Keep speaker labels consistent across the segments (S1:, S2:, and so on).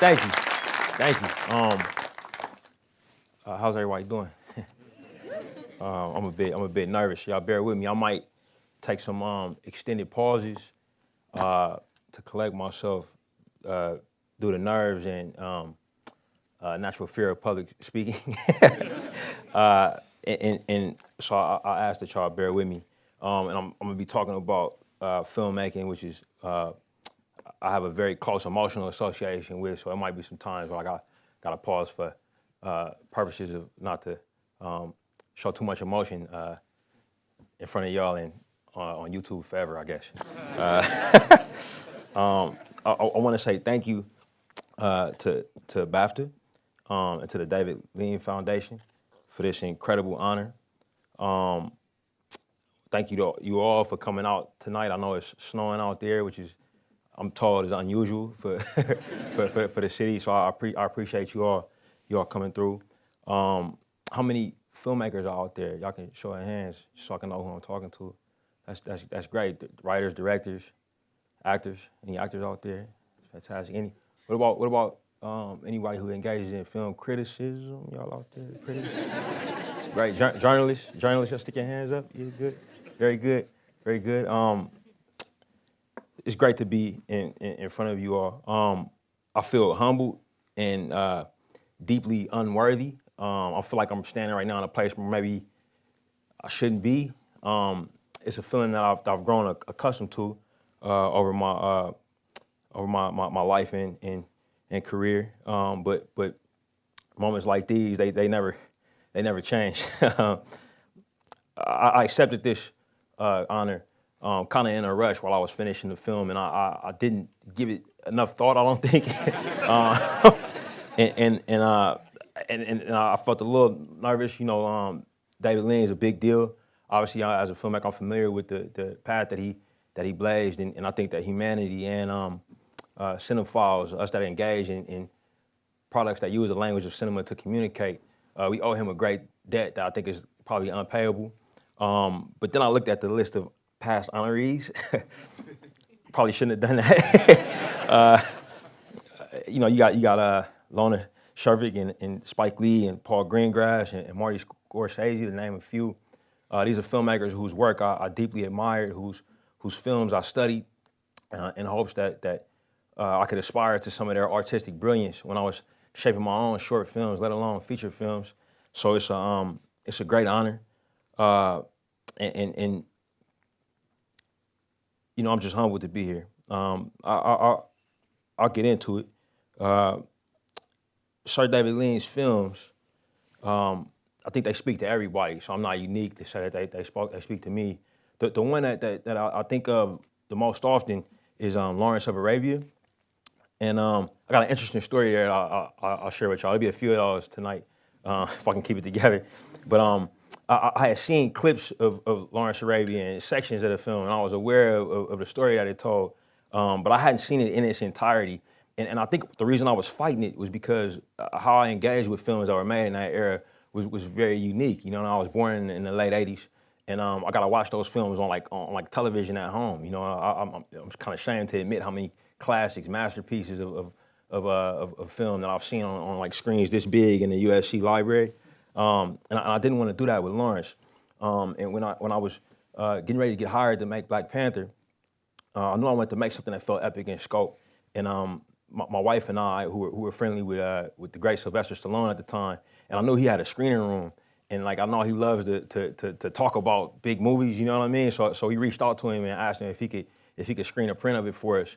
S1: thank you, thank you. How's everybody doing? I'm a bit nervous. Y'all bear with me. I might take some extended pauses to collect myself due to nerves and natural fear of public speaking. And so I ask that y'all bear with me. And I'm gonna be talking about filmmaking, which is I have a very close emotional association with. So it might be some times where I gotta pause for purposes of not to show too much emotion in front of y'all and on YouTube forever, I guess. I want to say thank you to BAFTA and to the David Lean Foundation for this incredible honor. Thank you to you all for coming out tonight. I know it's snowing out there, which is, I'm told, is unusual for for the city. So I appreciate you all coming through. How many filmmakers are out there? Y'all can show your hands so I can know who I'm talking to. That's great. Writers, directors, actors. Any actors out there? Fantastic. What about anybody who engages in film criticism? Y'all out there, critics? Great. Journalists, y'all stick your hands up. Yeah, good. Very good. Very good. It's great to be in front of you all. I feel humbled and deeply unworthy. I feel like I'm standing right now in a place where maybe I shouldn't be. It's a feeling that I've grown accustomed to over my life and career. But moments like these, they never change. I accepted this honor kind of in a rush while I was finishing the film, and I didn't give it enough thought, I don't think. And I felt a little nervous. You know, David Lean is a big deal. Obviously, as a filmmaker, I'm familiar with the path that he blazed, and I think that humanity and cinephiles, us that engage in products that use the language of cinema to communicate, we owe him a great debt that I think is probably unpayable. But then I looked at the list of past honorees. Probably shouldn't have done that. You know, you got Lorna Shervick and Spike Lee and Paul Greengrass and Marty Scorsese, to name a few. These are filmmakers whose work I deeply admired, whose films I studied in hopes that I could aspire to some of their artistic brilliance when I was shaping my own short films, let alone feature films. So it's a great honor, and you know, I'm just humbled to be here. I'll get into it. Sir David Lean's films, I think they speak to everybody, so I'm not unique to say that they speak to me. The one that I think of the most often is Lawrence of Arabia, and I got an interesting story there I'll share with y'all. There'll be a few of those tonight if I can keep it together. But I had seen clips of Lawrence of Arabia and sections of the film, and I was aware of the story that it told, but I hadn't seen it in its entirety. And I think the reason I was fighting it was because how I engaged with films that were made in that era was very unique. You know, and I was born in the late '80s, and I got to watch those films on television at home. You know, I'm kind of ashamed to admit how many classics, masterpieces of film that I've seen on like screens this big in the USC library. And I didn't want to do that with Lawrence. And when I was getting ready to get hired to make Black Panther, I knew I wanted to make something that felt epic in scope. And my wife and I, who were friendly with the great Sylvester Stallone at the time, and I knew he had a screening room, and like I know he loves to talk about big movies, you know what I mean? So we reached out to him and asked him if he could screen a print of it for us.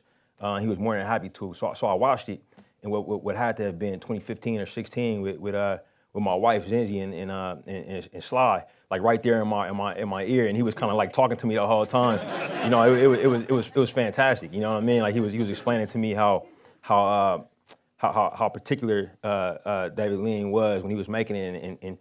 S1: He was more than happy to. So I watched it, and what had to have been 2015 or 16 with my wife Zinzi and Sly, like right there in my ear, and he was kind of like talking to me the whole time. You know, it was fantastic. You know what I mean? Like he was explaining to me how particular David Lean was when he was making it, and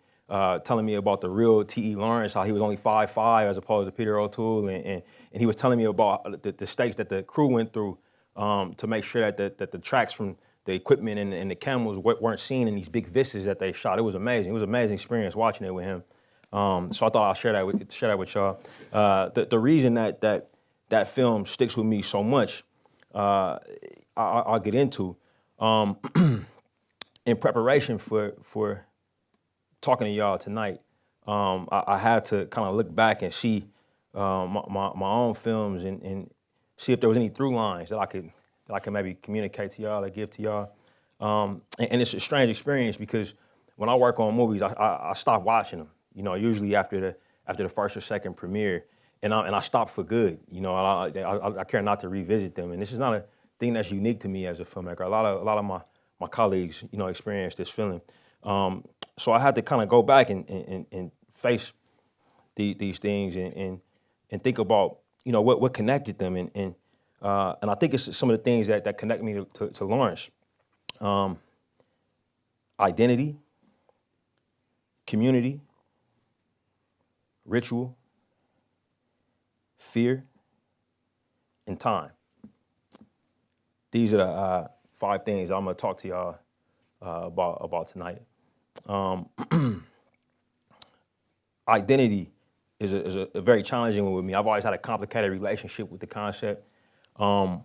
S1: telling me about the real T.E. Lawrence, how he was only 5'5" as opposed to Peter O'Toole, and he was telling me about the stakes that the crew went through to make sure that the tracks from the equipment and the cameras weren't seen in these big vistas that they shot. It was amazing. It was an amazing experience watching it with him. So I thought I'll share that with y'all. The reason that film sticks with me so much, I'll get into. Um, in preparation for talking to y'all tonight, I had to kind of look back and see my own films and see if there was any through lines that I could maybe communicate to y'all or give to y'all. And it's a strange experience because when I work on movies, I stop watching them. You know, usually after the first or second premiere, and I stop for good. You know, I care not to revisit them. And this is not a thing that's unique to me as a filmmaker. A lot of my colleagues, you know, experience this feeling. So I had to kind of go back and face these things and think about, you know, what connected them and I think it's some of the things that connect me to Lawrence. Identity, community, ritual, fear, and time. These are the 5 things I'm gonna talk to y'all about tonight. Identity is a very challenging one with me. I've always had a complicated relationship with the concept. And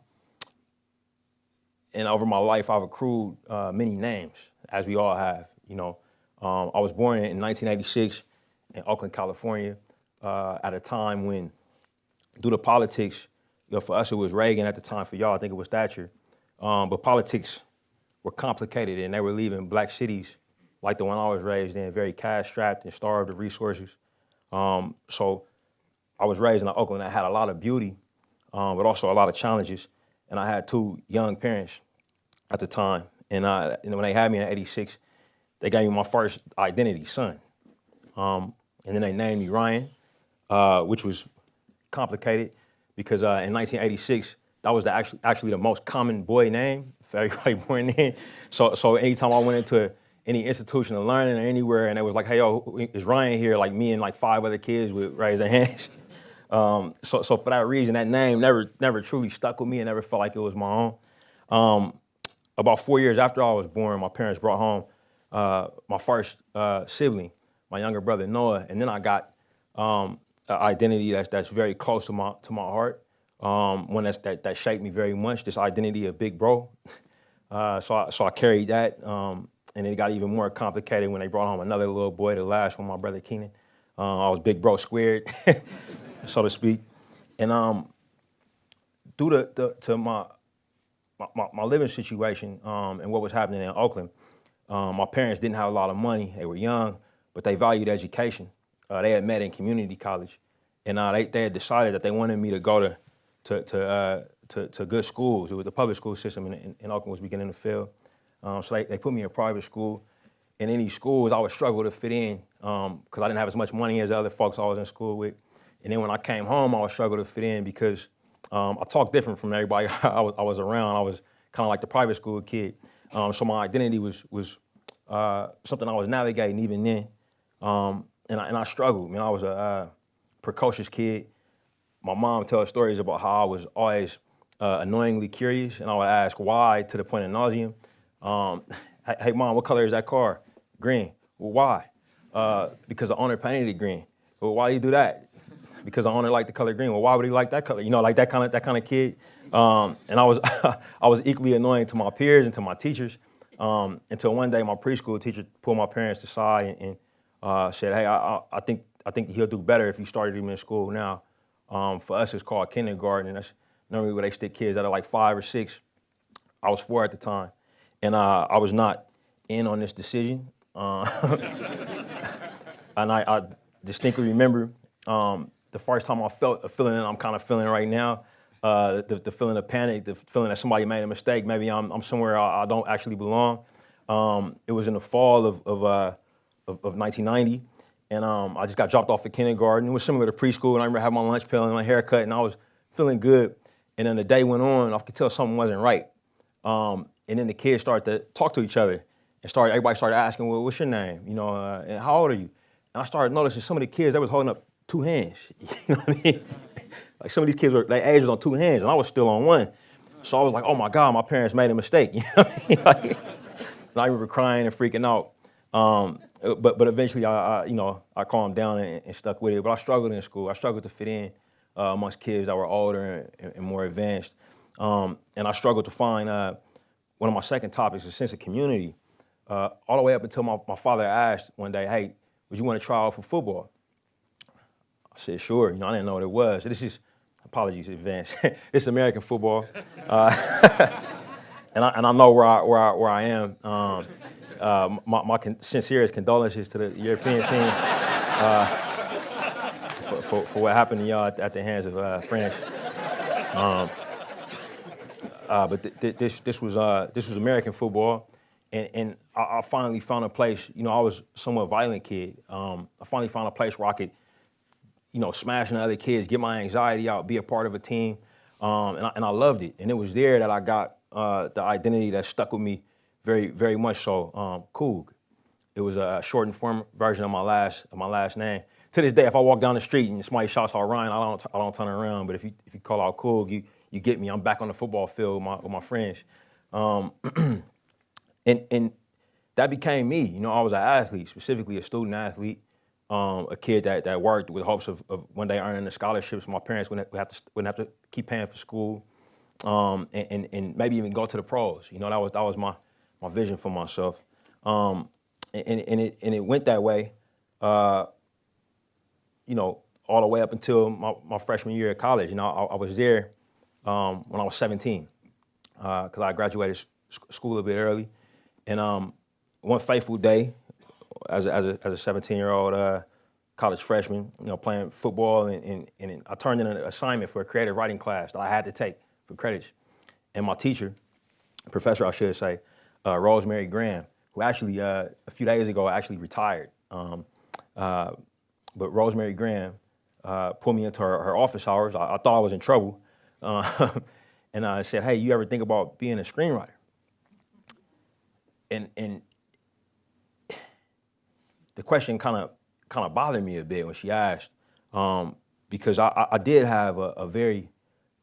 S1: over my life, I've accrued many names, as we all have. You know, I was born in 1986 in Oakland, California, at a time when, due to politics, you know, for us it was Reagan at the time. For y'all, I think it was Thatcher. But politics were complicated, and they were leaving black cities like the one I was raised in, very cash-strapped and starved of resources. So I was raised in Oakland that had a lot of beauty, but also a lot of challenges. And I had 2 young parents at the time. And when they had me in '86, they gave me my first identity, son. And then they named me Ryan, which was complicated because in 1986, that was actually the most common boy name for everybody born in. So anytime I went into any institution of learning or anywhere and they was like, hey, yo, is Ryan here? Like me and like 5 other kids would raise their hands. So for that reason, that name never truly stuck with me and never felt like it was my own. About 4 years after I was born, my parents brought home my first sibling, my younger brother Noah, and then I got an identity that's very close to my heart. One that shaped me very much. This identity of big bro. So I carried that, and it got even more complicated when they brought home another little boy, the last one, my brother Keenan. I was big bro squared, so to speak. And due to my living situation and what was happening in Oakland, my parents didn't have a lot of money. They were young, but they valued education. They had met in community college, and they had decided that they wanted me to go to good schools. It was the public school system in Oakland was beginning to fail. So they put me in a private school. And in these schools, I would struggle to fit in because I didn't have as much money as the other folks I was in school with. And then when I came home, I would struggle to fit in because I talked different from everybody I was around. I was kind of like the private school kid. So my identity was something I was navigating even then. And I struggled. I mean, I was a precocious kid. My mom tells stories about how I was always annoyingly curious, and I would ask why to the point of nauseam. Hey, Mom, what color is that car? Green. Well, why? Because the owner painted it green. Well, why do you do that? Because the owner liked the color green. Well, why would he like that color? You know, like that kind of kid. And I was I was equally annoying to my peers and to my teachers until one day my preschool teacher pulled my parents aside and said, hey, I think he'll do better if you started him in school now. For us, it's called kindergarten, and that's normally where they stick kids that are like 5 or 6. I was 4 at the time, and I was not in on this decision. And I distinctly remember the first time I felt a feeling that I'm kind of feeling right now, the feeling of panic, the feeling that somebody made a mistake. Maybe I'm somewhere I don't actually belong. It was in the fall of 1990. And I just got dropped off at kindergarten. It was similar to preschool, and I remember having my lunch pail and my haircut, and I was feeling good. And then the day went on, I could tell something wasn't right. And then the kids started to talk to each other, and everybody started asking, well, what's your name? You know, and how old are you? And I started noticing some of the kids, they was holding up 2 hands. You know what I mean? Like some of these kids, their age was on 2 hands, and I was still on 1. So I was like, oh my God, my parents made a mistake. You know what I mean? Like, and I remember crying and freaking out. But eventually I calmed down and stuck with it. But I struggled in school. I struggled to fit in amongst kids that were older and more advanced. And I struggled to find one of my second topics is a sense of community. All the way up until my father asked one day, hey, would you want to try out for football? I said, sure. I didn't know what it was. This is, apologies in advance. This is American football. And I know where I am. My sincerest condolences to the European team for what happened to y'all at the hands of France. But this was American football, and I finally found a place. I was a somewhat violent kid. I finally found a place where I could, smashing other kids, get my anxiety out, be a part of a team, and I loved it. And it was there that I got the identity that stuck with me very, very much so. Coog. It was a shortened form version of my last name. To this day, if I walk down the street and somebody shouts out Ryan, I don't turn around. But if you call out Coog, you get me. I'm back on the football field with my friends, and that became me. I was an athlete, specifically a student athlete. A kid that worked with hopes of one day earning the scholarships. My parents wouldn't have to keep paying for school, and maybe even go to the pros. That was my vision for myself, and it went that way, all the way up until my freshman year at college. I was there when I was 17, because I graduated school a bit early, and one fateful day, as a 17-year-old college freshman, playing football, and I turned in an assignment for a creative writing class that I had to take for credits. And my teacher, professor I should say, Rosemary Graham, who actually a few days ago actually retired. But Rosemary Graham pulled me into her office hours. I thought I was in trouble, and I said, "Hey, you ever think about being a screenwriter?" And the question kind of bothered me a bit when she asked, because I did have a very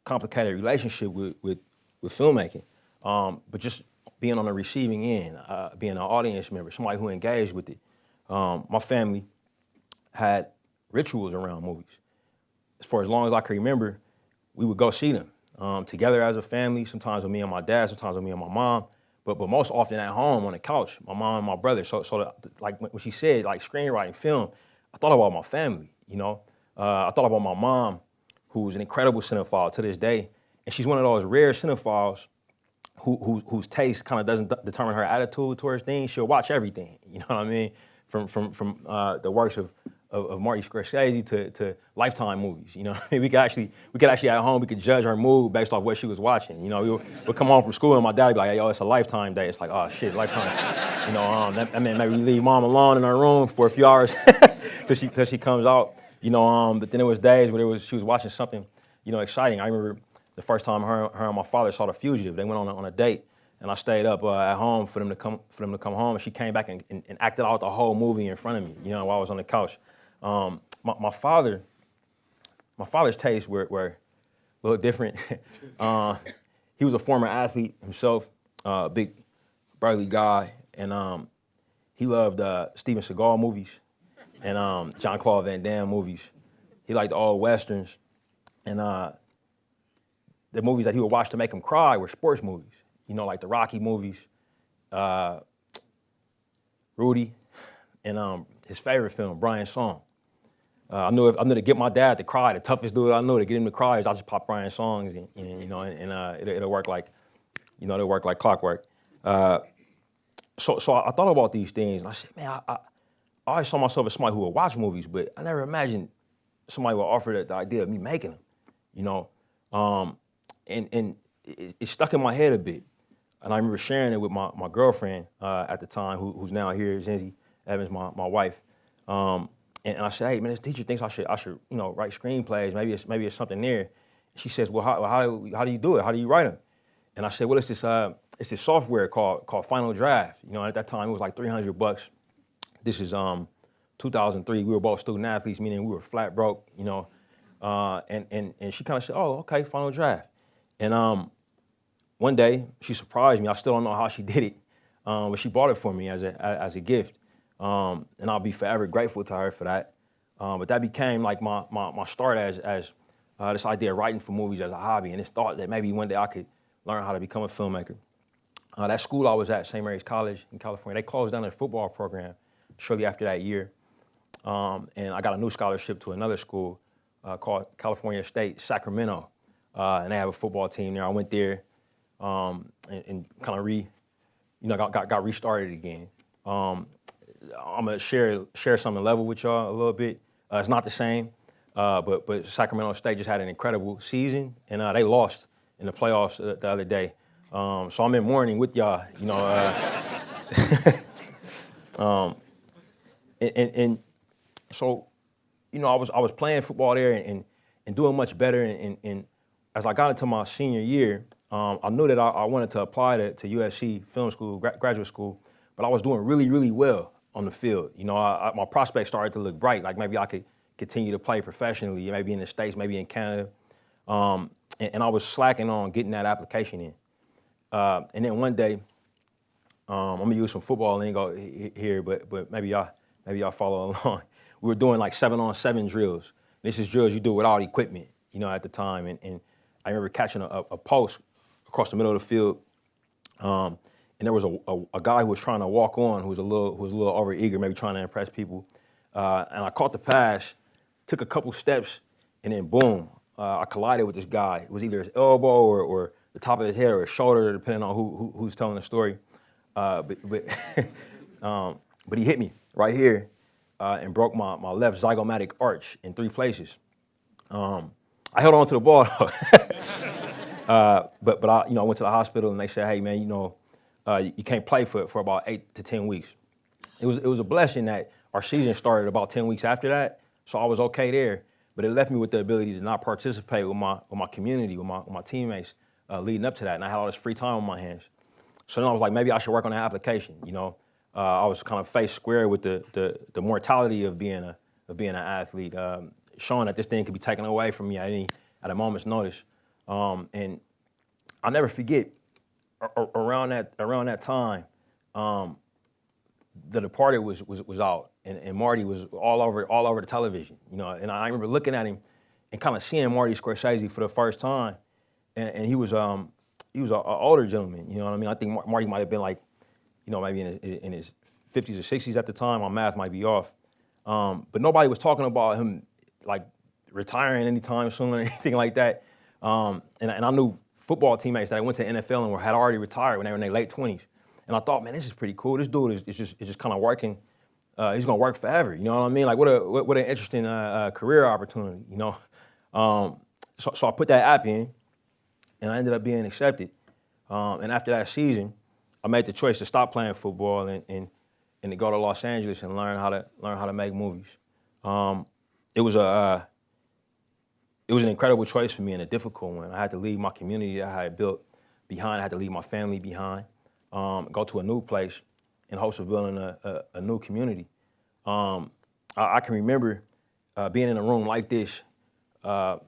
S1: complicated relationship with filmmaking, but just being on the receiving end, being an audience member, somebody who engaged with it. My family had rituals around movies. For as long as I can remember, we would go see them together as a family, sometimes with me and my dad, sometimes with me and my mom, but most often at home on the couch, my mom and my brother. So like when she said, like, screenwriting, film, I thought about my family, I thought about my mom, who's an incredible cinephile to this day, and she's one of those rare cinephiles whose taste kind of doesn't determine her attitude towards things. She'll watch everything, you know what I mean? From the works of Marty Scorsese to Lifetime movies, you know what I mean? We could actually at home, we could judge her mood based off what she was watching. We'd come home from school and my dad would be like, "Hey, yo, it's a Lifetime day." It's like, oh shit, Lifetime. That meant maybe we leave mom alone in her room for a few hours till she comes out, but then there was days where she was watching something, exciting. I remember the first time her and my father saw The Fugitive. They went on a date, and I stayed up at home for them to come home, and she came back and acted out the whole movie in front of me, while I was on the couch. My father's tastes were a little different. He was a former athlete himself, a big burly guy, and he loved Steven Seagal movies and Jean-Claude Van Damme movies. He liked old westerns, and the movies that he would watch to make him cry were sports movies, like the Rocky movies, Rudy, and his favorite film, Brian's Song. I knew to get my dad to cry, the toughest dude I knew to get him to cry is I just pop Brian's songs, and it'll work like, it'll work like clockwork. So I thought about these things, and I said, man, I always saw myself as somebody who would watch movies, but I never imagined somebody would offer the idea of me making them, and it stuck in my head a bit. And I remember sharing it with my girlfriend at the time, who's now here, Zenzi Evans, my wife. And I said, hey, man, this teacher thinks I should write screenplays. Maybe it's something there. She says, well, how do you do it? How do you write them? And I said, well, it's this software called Final Draft. At that time it was like $300. This is 2003. We were both student athletes, meaning we were flat broke. And she kind of said, oh, okay, Final Draft. And one day she surprised me. I still don't know how she did it, but she bought it for me as a gift. And I'll be forever grateful to her for that. But that became like my start as this idea of writing for movies as a hobby, and this thought that maybe one day I could learn how to become a filmmaker. That school I was at, St. Mary's College in California, they closed down their football program shortly after that year. And I got a new scholarship to another school called California State, Sacramento. And they have a football team there. I went there and kind of got restarted again. I'm gonna share something level with y'all a little bit. It's not the same, but Sacramento State just had an incredible season, and they lost in the playoffs the other day. So I'm in mourning with y'all, you know. And so, you know, I was playing football there and doing much better. And as I got into my senior year, I knew that I wanted to apply to USC Film School, graduate school, but I was doing really, really well on the field. You know, my prospects started to look bright. Like maybe I could continue to play professionally, maybe in the States, maybe in Canada. And I was slacking on getting that application in. And then one day, I'm gonna use some football lingo here, but maybe y'all follow along. We were doing like 7-on-7 drills. This is drills you do without equipment, you know, at the time. And I remember catching a post across the middle of the field. And there was a guy who was trying to walk on, who was a little overeager, maybe trying to impress people. And I caught the pass, took a couple steps, and then boom, I collided with this guy. It was either his elbow or the top of his head or his shoulder, depending on who's telling the story. But he hit me right here and broke my left zygomatic arch in 3 places. I held on to the ball though. But I went to the hospital and they said, hey man, you can't play for about 8 to 10 weeks. It was a blessing that our season started about 10 weeks after that, so I was okay there. But it left me with the ability to not participate with my community, with my teammates leading up to that, and I had all this free time on my hands. So then I was like, maybe I should work on that application. You know, I was kind of faced square with the mortality of being an athlete, showing that this thing could be taken away from me at a moment's notice. And I'll never forget around that time, The Departed was out, and Marty was all over the television. You know, and I remember looking at him and kind of seeing Marty Scorsese for the first time, and he was an older gentleman. You know what I mean? I think Marty might have been like, you know, maybe in his 50s or 60s at the time. My math might be off, but nobody was talking about him like retiring anytime soon or anything like that. And I knew football teammates that went to the NFL and had already retired when they were in their late 20s. And I thought, man, this is pretty cool. This dude is just kind of working. He's gonna work forever. You know what I mean? Like what an interesting career opportunity. You know. So I put that app in, and I ended up being accepted. And after that season, I made the choice to stop playing football and to go to Los Angeles and learn how to make movies. It was an incredible choice for me and a difficult one. I had to leave my community that I had built behind. I had to leave my family behind, go to a new place in hopes of building a new community. I can remember being in a room like this, for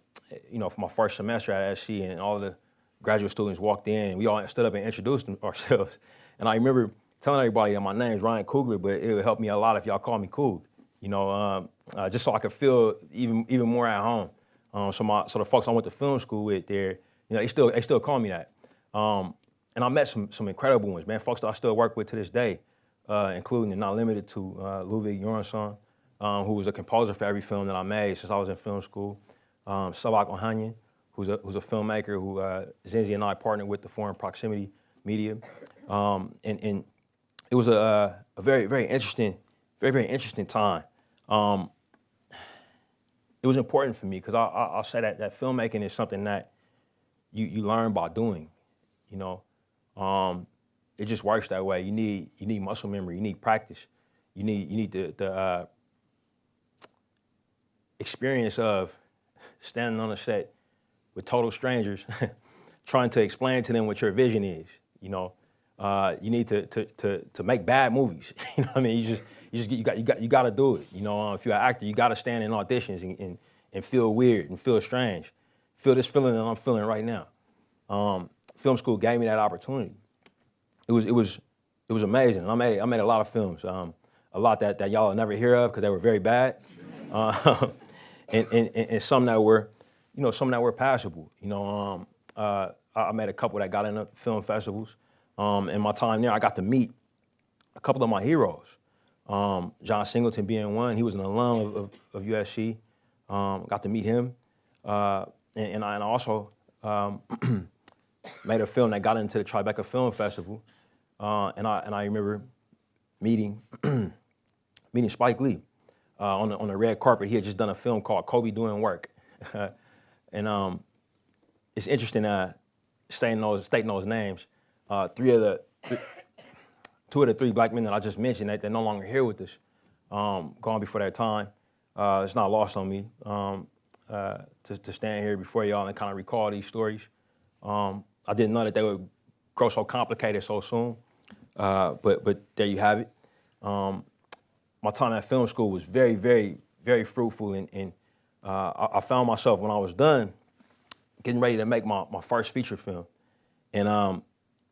S1: my first semester at SC, and all of the graduate students walked in, and we all stood up and introduced ourselves. And I remember telling everybody that my name is Ryan Coogler, but it would help me a lot if y'all call me Coog, just so I could feel even more at home. So the folks I went to film school with there, they still call me that. And I met some incredible ones, man, folks that I still work with to this day, including and not limited to Ludwig Göransson, who was a composer for every film that I made since I was in film school. Savak Ohanyan, who's a filmmaker who Zinzi and I partnered with, the Foreign Proximity Media. And it was a very, very interesting time. It was important for me because I'll say that filmmaking is something that you learn by doing, It just works that way. You need muscle memory, you need practice, you need the experience of standing on a set with total strangers, trying to explain to them what your vision is. You need to make bad movies. You know what I mean? You got to do it. If you're an actor, you got to stand in auditions and feel weird and feel strange, feel this feeling that I'm feeling right now. Film school gave me that opportunity. It was amazing. I made a lot of films, a lot that y'all will never hear of because they were very bad, and some that were, some that were passable. I made a couple that got into film festivals. In my time there, I got to meet a couple of my heroes. John Singleton being one. He was an alum of USC. Got to meet him. And I also made a film that got into the Tribeca Film Festival. And I remember meeting Spike Lee on the red carpet. He had just done a film called Kobe Doing Work. And it's interesting stating those names. Two of the three black men that I just mentioned, they're no longer here with us, gone before their time. It's not lost on me to stand here before y'all and kind of recall these stories. I didn't know that they would grow so complicated so soon, but there you have it. My time at film school was very, very, very fruitful, and I found myself when I was done getting ready to make my first feature film. And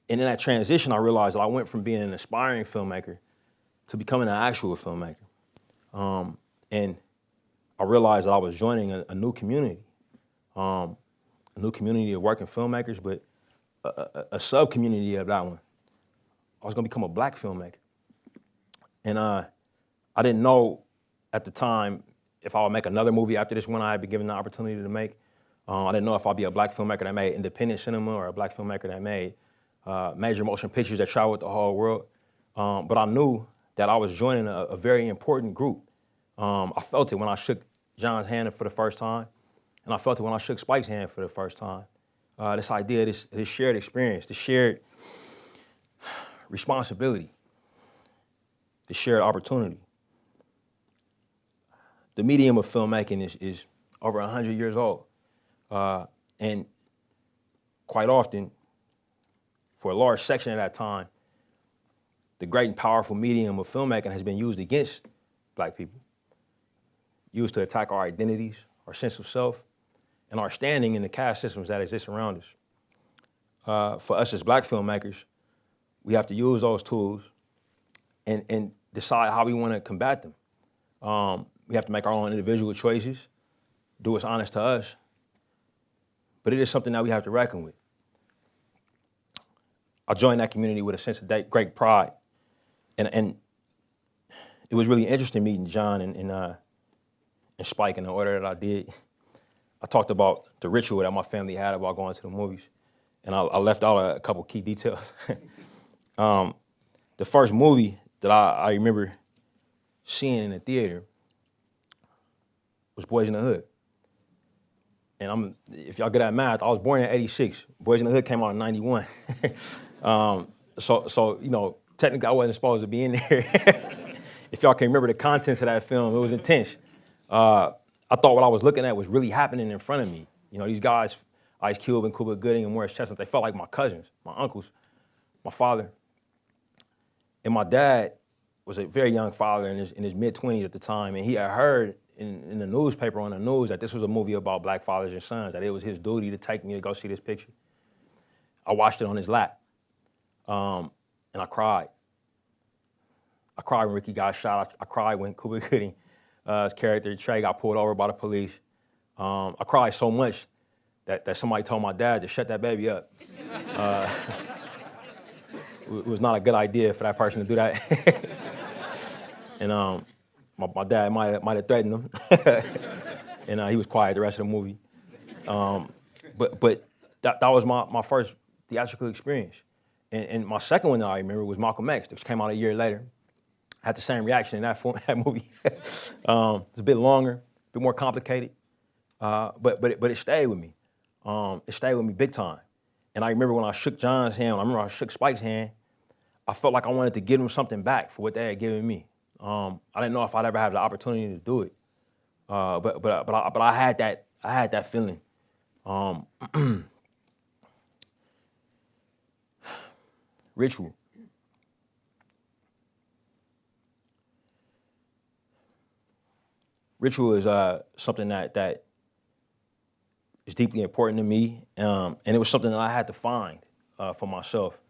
S1: in that transition, I realized that I went from being an aspiring filmmaker to becoming an actual filmmaker. And I realized that I was joining a new community of working filmmakers, but a sub-community of that one. I was gonna become a black filmmaker. And I didn't know at the time if I would make another movie after this one I had been given the opportunity to make. I didn't know if I'd be a black filmmaker that made independent cinema or a black filmmaker that made major motion pictures that traveled the whole world. But I knew that I was joining a very important group. I felt it when I shook John's hand for the first time, and I felt it when I shook Spike's hand for the first time. This idea, this shared experience, this shared responsibility, this shared opportunity. The medium of filmmaking is over 100 years old. And quite often, for a large section of that time, the great and powerful medium of filmmaking has been used against black people, used to attack our identities, our sense of self, and our standing in the caste systems that exist around us. For us as black filmmakers, we have to use those tools and decide how we want to combat them. We have to make our own individual choices, do what's honest to us, but it is something that we have to reckon with. I joined that community with a sense of great pride, and it was really interesting meeting John and Spike in the order that I did. I talked about the ritual that my family had about going to the movies, and I left out a couple key details. The first movie that I remember seeing in the theater was Boys in the Hood. And if y'all get at math, I was born in '86. Boys in the Hood came out in '91. So you know, technically I wasn't supposed to be in there. If y'all can remember the contents of that film, it was intense. I thought what I was looking at was really happening in front of me. You know, these guys, Ice Cube and Cuba Gooding and Morris Chestnut, they felt like my cousins, my uncles, my father. And my dad was a very young father in his mid-20s at the time, and he had heard in the newspaper on the news that this was a movie about black fathers and sons, that it was his duty to take me to go see this picture. I watched it on his lap, and I cried. I cried when Ricky got shot. I cried when Cuba Gooding, his character Trey, got pulled over by the police. I cried so much that somebody told my dad to shut that baby up. It was not a good idea for that person to do that. And my dad might have threatened him, and he was quiet the rest of the movie. But that was my first theatrical experience. And my second one that I remember was Malcolm X, which came out a year later. I had the same reaction in that movie. It's a bit longer, a bit more complicated, but it stayed with me. It stayed with me big time. And I remember when I shook John's hand, I remember I shook Spike's hand, I felt like I wanted to give them something back for what they had given me. I didn't know if I'd ever have the opportunity to do it, but I had that feeling. Ritual. Ritual is something that is deeply important to me, and it was something that I had to find for myself.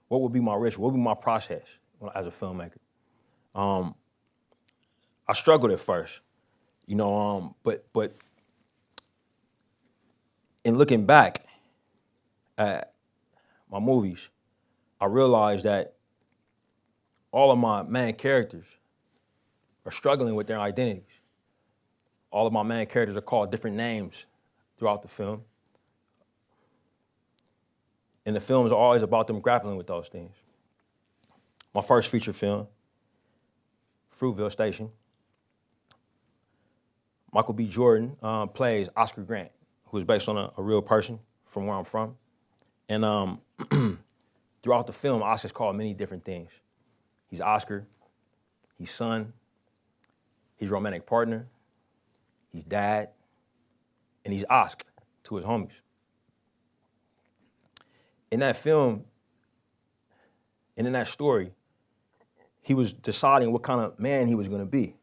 S1: What would be my ritual? What would be my process as a filmmaker? I struggled at first, you know, but in looking back at my movies, I realized that all of my main characters are struggling with their identities. All of my main characters are called different names throughout the film. And the films are always about them grappling with those things. My first feature film, Fruitville Station, Michael B. Jordan plays Oscar Grant, who is based on a real person from where I'm from. And throughout the film, Oscar's called many different things. He's Oscar, he's son, he's romantic partner, he's dad, and he's Oscar to his homies. In that film, and in that story, he was deciding what kind of man he was gonna be.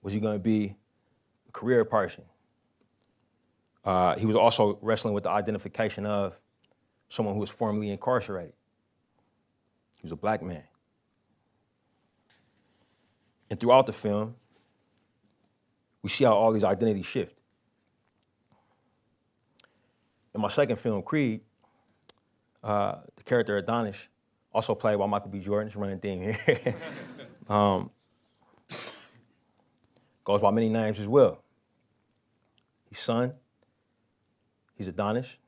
S1: Was he gonna be a career person? He was also wrestling with the identification of someone who was formerly incarcerated. He was a black man. And throughout the film, we see how all these identities shift. In my second film, Creed, the character Adonis, also played by Michael B. Jordan, just running theme here, goes by many names as well. He's Son, he's Adonis,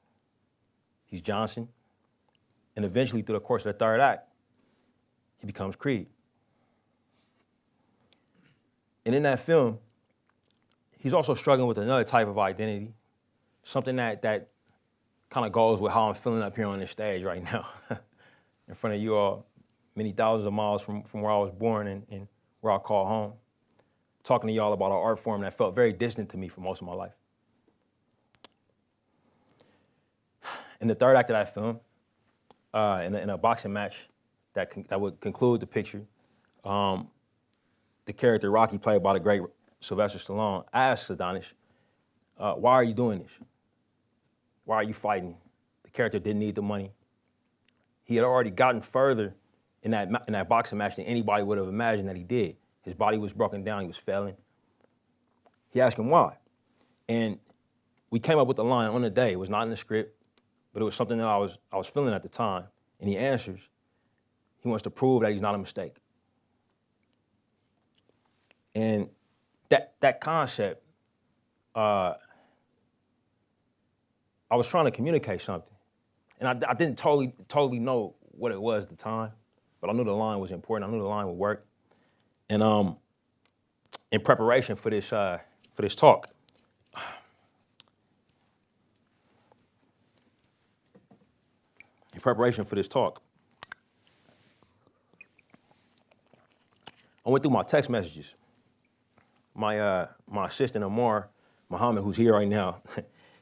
S1: he's Johnson, and eventually through the course of the third act, he becomes Creed. And in that film, he's also struggling with another type of identity, something that kind of goes with how I'm feeling up here on this stage right now, in front of you all, many thousands of miles from where I was born and where I call home, talking to y'all about an art form that felt very distant to me for most of my life. In the third act of that film, in a boxing match that would conclude the picture, the character Rocky, played by the great Sylvester Stallone, asks Adonis, why are you doing this? Why are you fighting? The character didn't need the money. He had already gotten further in that boxing match than anybody would have imagined that he did. His body was broken down, he was failing. He asked him why. And we came up with the line on the day. It was not in the script, but it was something that I was feeling at the time. And he answers, he wants to prove that he's not a mistake. And that concept, I was trying to communicate something. And I didn't totally know what it was at the time, but I knew the line was important. I knew the line would work. And in preparation for this talk, I went through my text messages. My assistant, Amar Muhammad, who's here right now,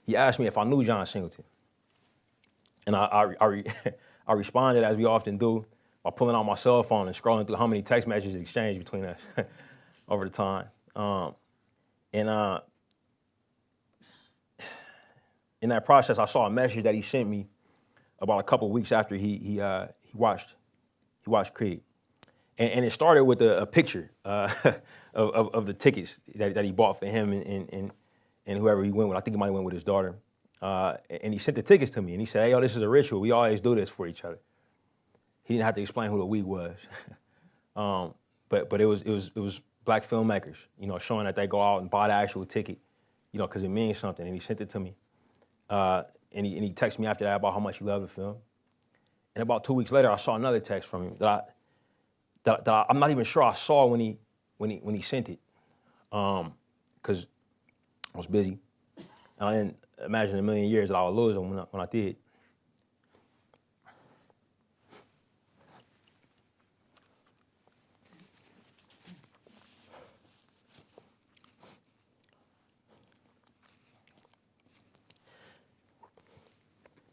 S1: he asked me if I knew John Singleton. And I responded, as we often do, by pulling out my cell phone and scrolling through how many text messages exchanged between us over the time. In that process, I saw a message that he sent me about a couple of weeks after he watched Creed. And it started with a picture of the tickets that he bought for him and whoever he went with. I think he might have went with his daughter. And he sent the tickets to me, and he said, hey, yo, this is a ritual. We always do this for each other. He didn't have to explain who the we was. But it was black filmmakers, showing that they go out and buy the actual ticket, because it means something. And he sent it to me. And he texted me after that about how much he loved the film. And about 2 weeks later, I saw another text from him that I'm not even sure I saw when he sent it, because I was busy. And I didn't imagine in a million years that I would lose him when I did.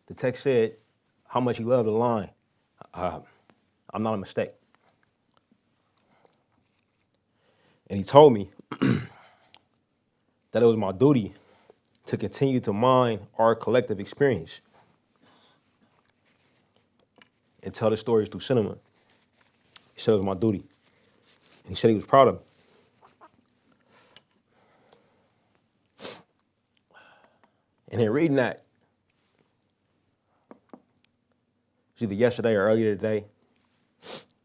S1: The text said how much he loved the line, I'm not a mistake. And he told me that it was my duty to continue to mine our collective experience and tell the stories through cinema. He said it was my duty. And he said he was proud of me. And in reading that, was either yesterday or earlier today,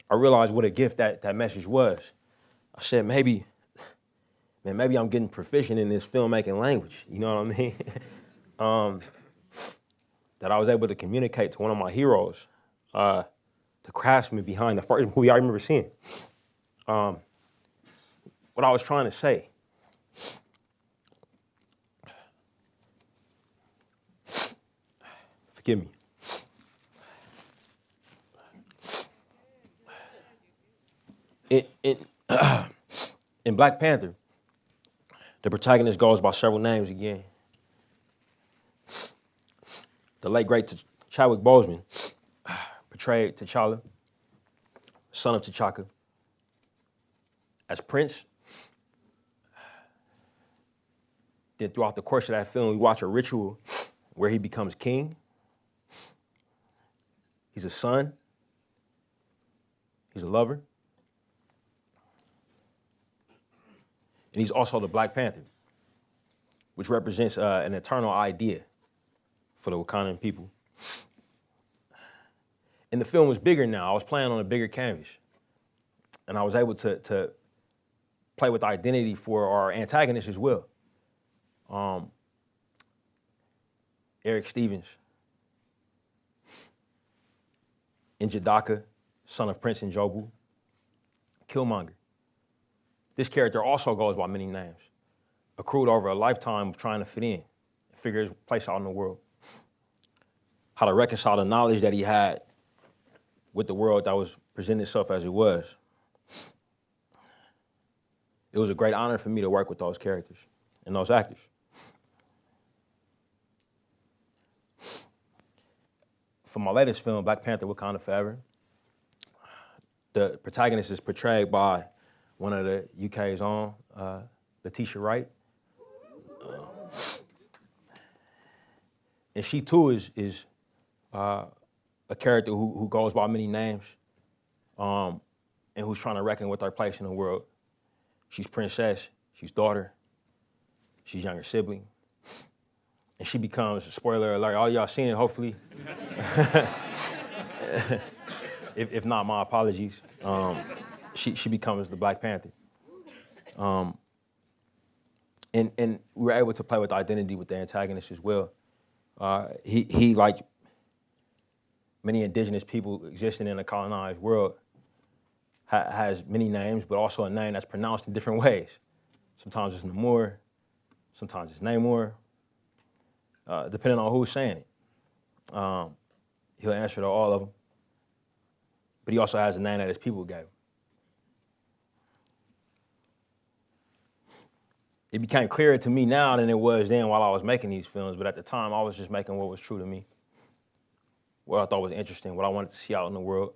S1: I realized what a gift that message was. I said, maybe I'm getting proficient in this filmmaking language, you know what I mean? That I was able to communicate to one of my heroes, the craftsman behind the first movie I remember seeing. What I was trying to say. Forgive me. In Black Panther, the protagonist goes by several names again. The late great Chadwick Boseman portrayed T'Challa, son of T'Chaka, as Prince. Then throughout the course of that film, we watch a ritual where he becomes king. He's a son. He's a lover. And he's also the Black Panther, which represents an eternal idea for the Wakandan people. And the film was bigger now. I was playing on a bigger canvas. And I was able to play with identity for our antagonist as well. Eric Stevens, Njidaka, son of Prince Njobu, Killmonger. This character also goes by many names, accrued over a lifetime of trying to fit in, figure his place out in the world. How to reconcile the knowledge that he had with the world that was presenting itself as it was. It was a great honor for me to work with those characters and those actors. For my latest film, Black Panther: Wakanda Forever, the protagonist is portrayed by one of the UK's own, Letitia Wright. And she too is a character who goes by many names and who's trying to reckon with her place in the world. She's princess, she's daughter, she's younger sibling. And she becomes, spoiler alert, all y'all seen it, hopefully. if not, my apologies. She becomes the Black Panther. And we were able to play with identity with the antagonist as well. He, like many indigenous people existing in a colonized world, has many names, but also a name that's pronounced in different ways. Sometimes it's Namor, sometimes it's Namor, depending on who's saying it. He'll answer to all of them. But he also has a name that his people gave him. It became clearer to me now than it was then while I was making these films, but at the time I was just making what was true to me, what I thought was interesting, what I wanted to see out in the world,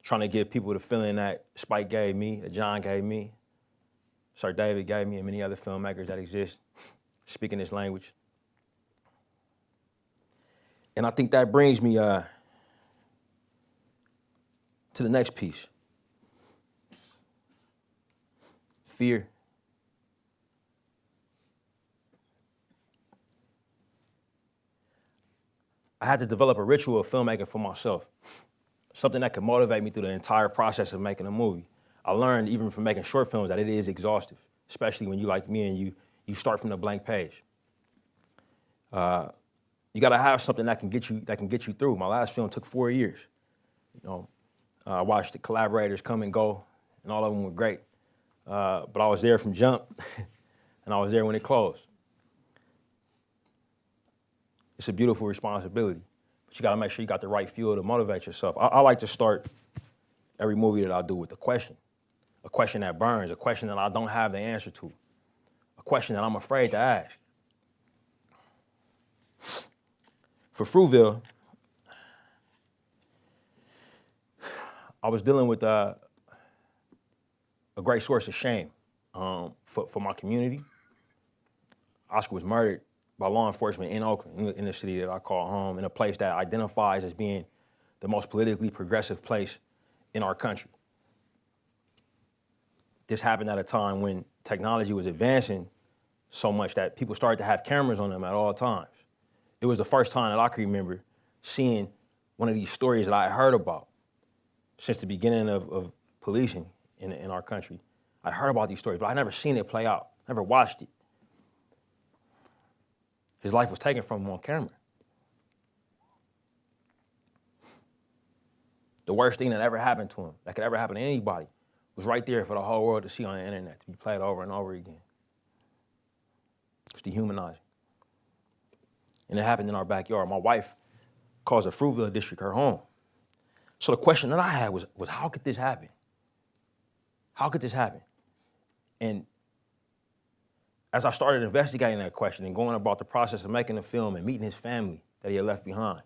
S1: trying to give people the feeling that Spike gave me, that John gave me, Sir David gave me, and many other filmmakers that exist speaking this language. And I think that brings me to the next piece. Fear. I had to develop a ritual of filmmaking for myself, something that could motivate me through the entire process of making a movie. I learned even from making short films that it is exhaustive, especially when you like me and you start from the blank page. You gotta have something that can get you through. My last film took 4 years. I watched the collaborators come and go, and all of them were great. But I was there from jump, and I was there when it closed. It's a beautiful responsibility, but you gotta make sure you got the right fuel to motivate yourself. I like to start every movie that I do with a question that burns, a question that I don't have the answer to, a question that I'm afraid to ask. For Fruitville, I was dealing with a great source of shame for my community. Oscar was murdered by law enforcement in Oakland, in the city that I call home, in a place that identifies as being the most politically progressive place in our country. This happened at a time when technology was advancing so much that people started to have cameras on them at all times. It was the first time that I can remember seeing one of these stories that I had heard about since the beginning of policing in our country. I heard about these stories, but I never seen it play out, never watched it. His life was taken from him on camera. The worst thing that ever happened to him, that could ever happen to anybody, was right there for the whole world to see on the internet, to be played over and over again. It's dehumanizing. And it happened in our backyard. My wife calls the Fruitville district her home. So the question that I had was how could this happen? How could this happen? And as I started investigating that question and going about the process of making the film and meeting his family that he had left behind,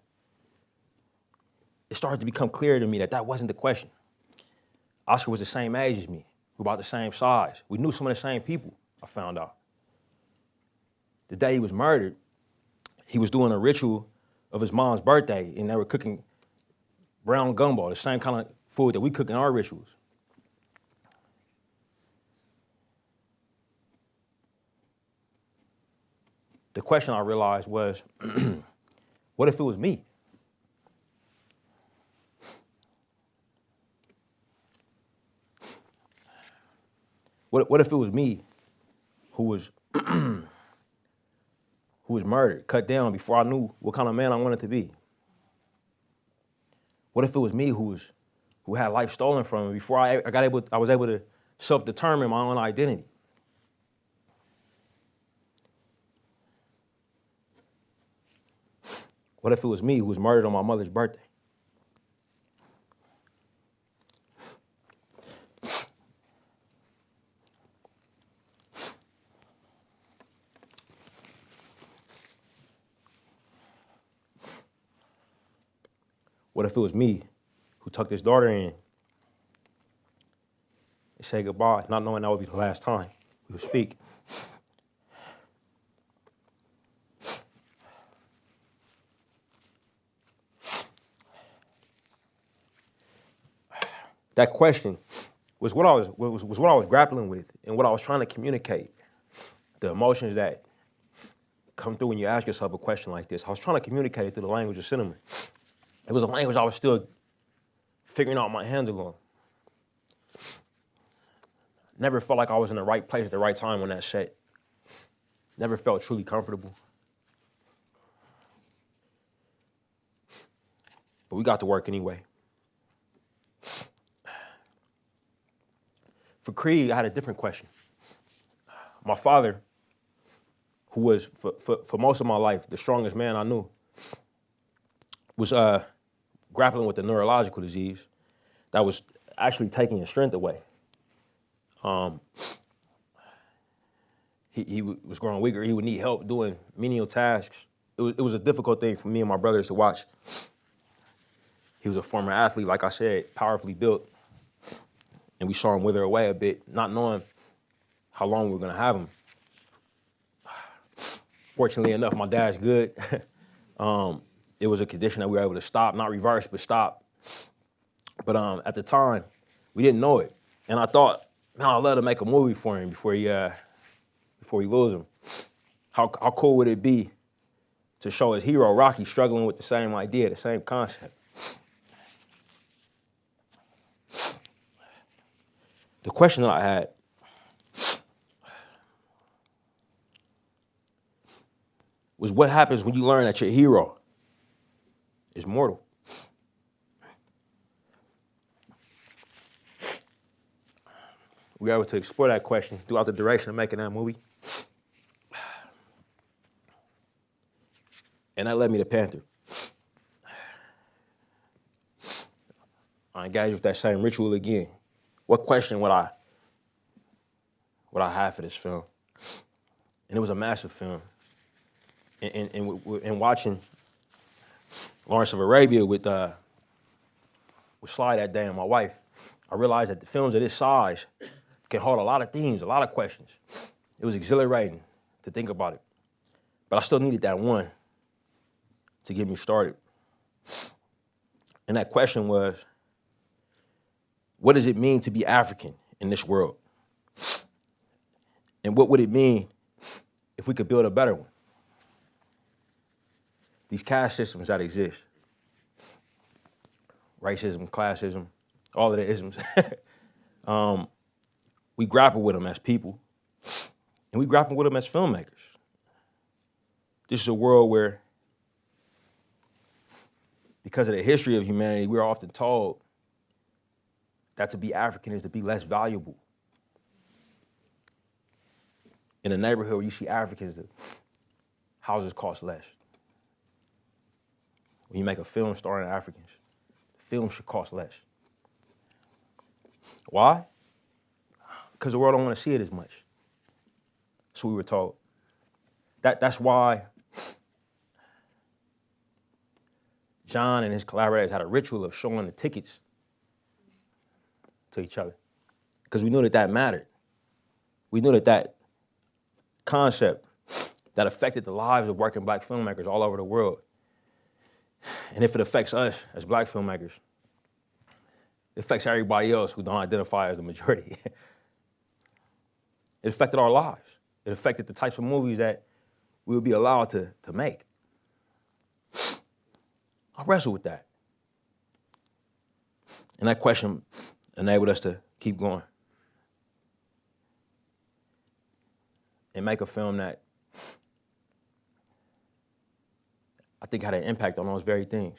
S1: it started to become clear to me that that wasn't the question. Oscar was the same age as me. We were about the same size. We knew some of the same people, I found out. The day he was murdered, he was doing a ritual of his mom's birthday, and they were cooking brown gumbo, the same kind of food that we cook in our rituals. The question I realized was, what if it was me? What if it was me who was murdered, cut down before I knew what kind of man I wanted to be? What if it was me who had life stolen from me before I was able to self-determine my own identity? What if it was me who was murdered on my mother's birthday? What if it was me who tucked his daughter in and said goodbye, not knowing that would be the last time we would speak? That question was what I was grappling with and what I was trying to communicate. The emotions that come through when you ask yourself a question like this. I was trying to communicate it through the language of cinema. It was a language I was still figuring out my handle on. Never felt like I was in the right place at the right time on that set. Never felt truly comfortable. But we got to work anyway. For Creed, I had a different question. My father, who was, for most of my life, the strongest man I knew, was grappling with a neurological disease that was actually taking his strength away. He was growing weaker. He would need help doing menial tasks. It was a difficult thing for me and my brothers to watch. He was a former athlete, like I said, powerfully built. And we saw him wither away a bit, not knowing how long we were gonna have him. Fortunately enough, my dad's good. It was a condition that we were able to stop, not reverse, but stop. But at the time, we didn't know it. And I thought, man, I'd love to make a movie for him before we lose him. How cool would it be to show his hero, Rocky, struggling with the same idea, the same concept? The question that I had was, what happens when you learn that your hero is mortal? We were able to explore that question throughout the duration of making that movie. And that led me to Panther. I engaged with that same ritual again. What question would I have for this film? And it was a massive film. And watching Lawrence of Arabia with Sly that day and my wife, I realized that the films of this size can hold a lot of themes, a lot of questions. It was exhilarating to think about it. But I still needed that one to get me started. And that question was, what does it mean to be African in this world? And what would it mean if we could build a better one? These caste systems that exist. racism, classism, all of the isms. We grapple with them as people, and we grapple with them as filmmakers. This is a world where, because of the history of humanity, we're often told that to be African is to be less valuable. In a neighborhood where you see Africans, the houses cost less. When you make a film starring Africans, the film should cost less. Why? Because the world don't want to see it as much. That's what we were told. That's why John and his collaborators had a ritual of showing the tickets to each other, because we knew that mattered. We knew that concept that affected the lives of working black filmmakers all over the world. And if it affects us as black filmmakers, it affects everybody else who don't identify as the majority. It affected our lives. It affected the types of movies that we would be allowed to make. I wrestled with that. And that question enabled us to keep going and make a film that I think had an impact on those very things.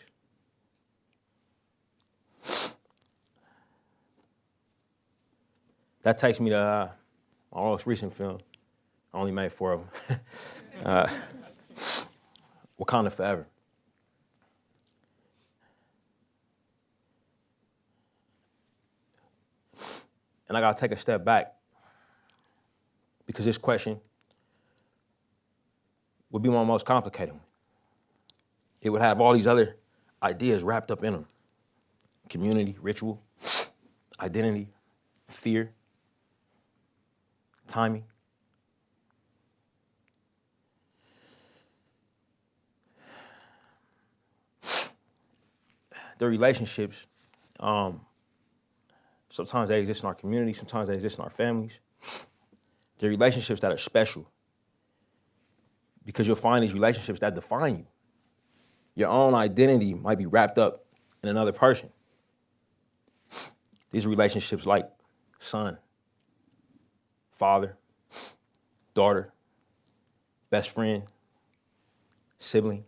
S1: That takes me to my most recent film. I only made 4 of them. Wakanda Forever. And I gotta take a step back, because this question would be my most complicated one. It would have all these other ideas wrapped up in them: community, ritual, identity, fear, timing. The relationships, sometimes they exist in our community, sometimes they exist in our families. The relationships that are special, because you'll find these relationships that define you. Your own identity might be wrapped up in another person. These relationships like son, father, daughter, best friend, sibling.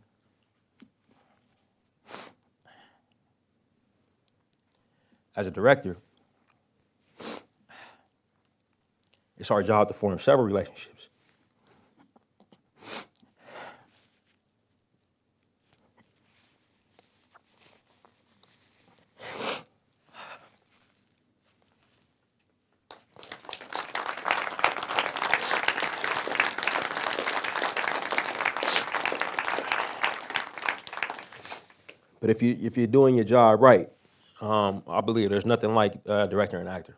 S1: As a director, it's our job to form several relationships. But if you're doing your job right, I believe there's nothing like director and actor.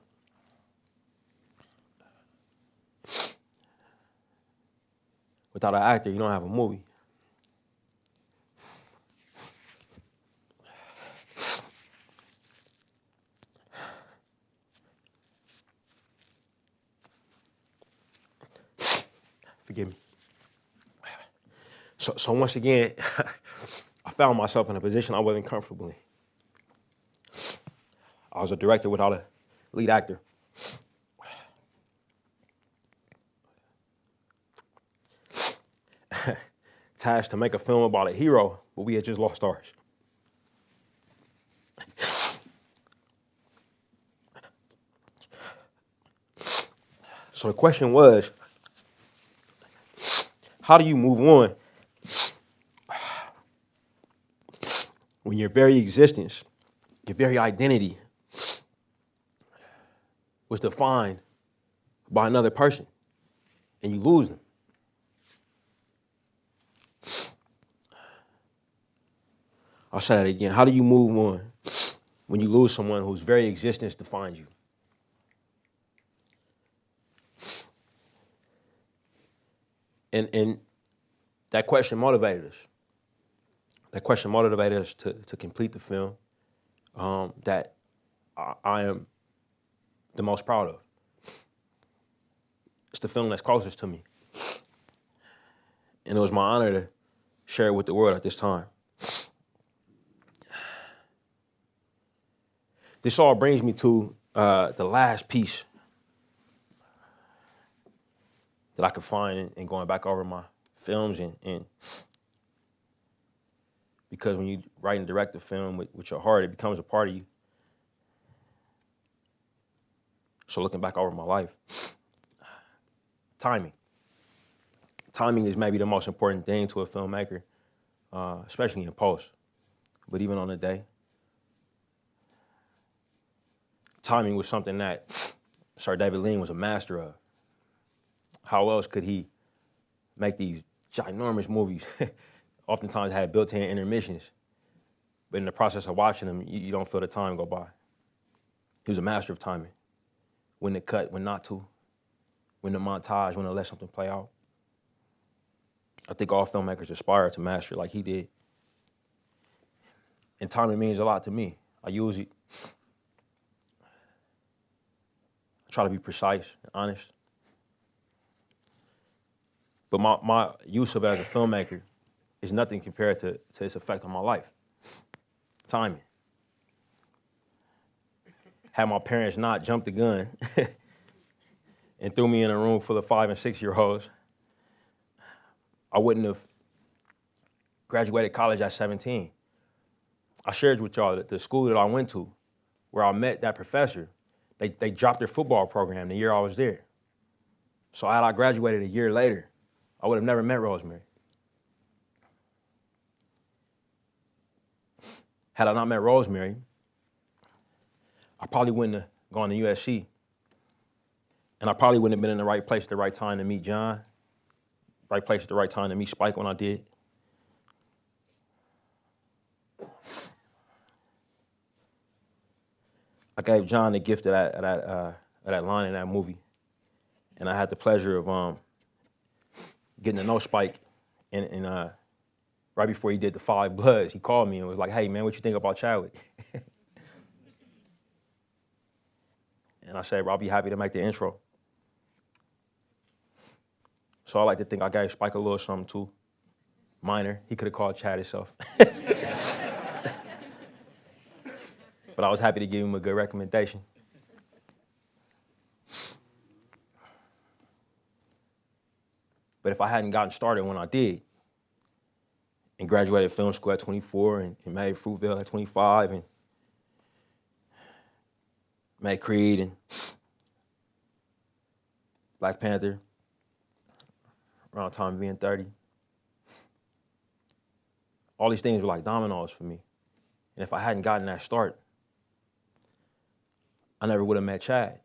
S1: Without an actor, you don't have a movie. Forgive me. So once again, I found myself in a position I wasn't comfortable in. I was a director without a lead actor. Tasked to make a film about a hero, but we had just lost ours. So the question was, how do you move on when your very existence, your very identity was defined by another person and you lose them? I'll say that again. How do you move on when you lose someone whose very existence defines you? And that question motivated us. That question motivated us to complete the film that I am the most proud of. It's the film that's closest to me. And it was my honor to share it with the world at this time. this all brings me to the last piece that I could find in going back over my films and because when you write and direct a film with your heart, it becomes a part of you. So looking back over my life, timing. Timing is maybe the most important thing to a filmmaker, especially in post, but even on the day. Timing was something that Sir David Lean was a master of. How else could he make these ginormous movies? Oftentimes had built-in intermissions, but in the process of watching them, you don't feel the time go by. He was a master of timing. When to cut, when not to, when to montage, when to let something play out. I think all filmmakers aspire to master it like he did. And timing means a lot to me. I use it. I try to be precise and honest. But my use of it as a filmmaker is nothing compared to its effect on my life. Timing. Had my parents not jumped the gun and threw me in a room full of 5 and 6-year-olds, I wouldn't have graduated college at 17. I shared with y'all that the school that I went to, where I met that professor, they dropped their football program the year I was there. So had I graduated a year later, I would have never met Rosemary. Had I not met Rosemary, I probably wouldn't have gone to USC. And I probably wouldn't have been in the right place at the right time to meet John, right place at the right time to meet Spike when I did. I gave John the gift of that line in that movie. And I had the pleasure of getting to know Spike. And right before he did the 5 Bloods, he called me and was like, hey, man, what you think about Chadwick? And I said, well, I'll be happy to make the intro. So I like to think I gave Spike a little something too. Minor. He could have called Chad himself. But I was happy to give him a good recommendation. But if I hadn't gotten started when I did, and graduated film school at 24 and made Fruitvale at 25 and made Creed and Black Panther around the time of being 30. All these things were like dominoes for me. And if I hadn't gotten that start, I never would have met Chad,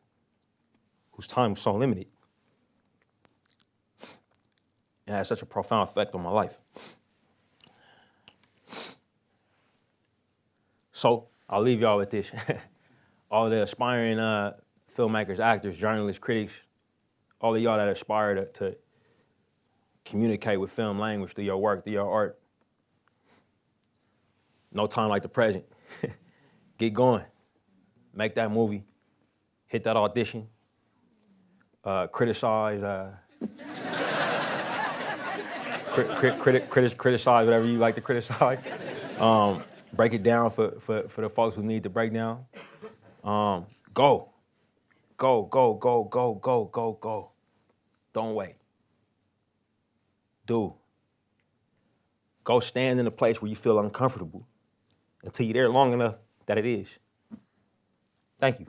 S1: whose time was so limited. And had such a profound effect on my life. So I'll leave y'all with this. All of the aspiring filmmakers, actors, journalists, critics, all of y'all that aspire to communicate with film language through your work, through your art. No time like the present. Get going. Make that movie. Hit that audition. Criticize. Criticize whatever you like to criticize. Break it down for the folks who need to break down. Go. Don't wait. Do. Go stand in a place where you feel uncomfortable until you're there long enough that it is. Thank you.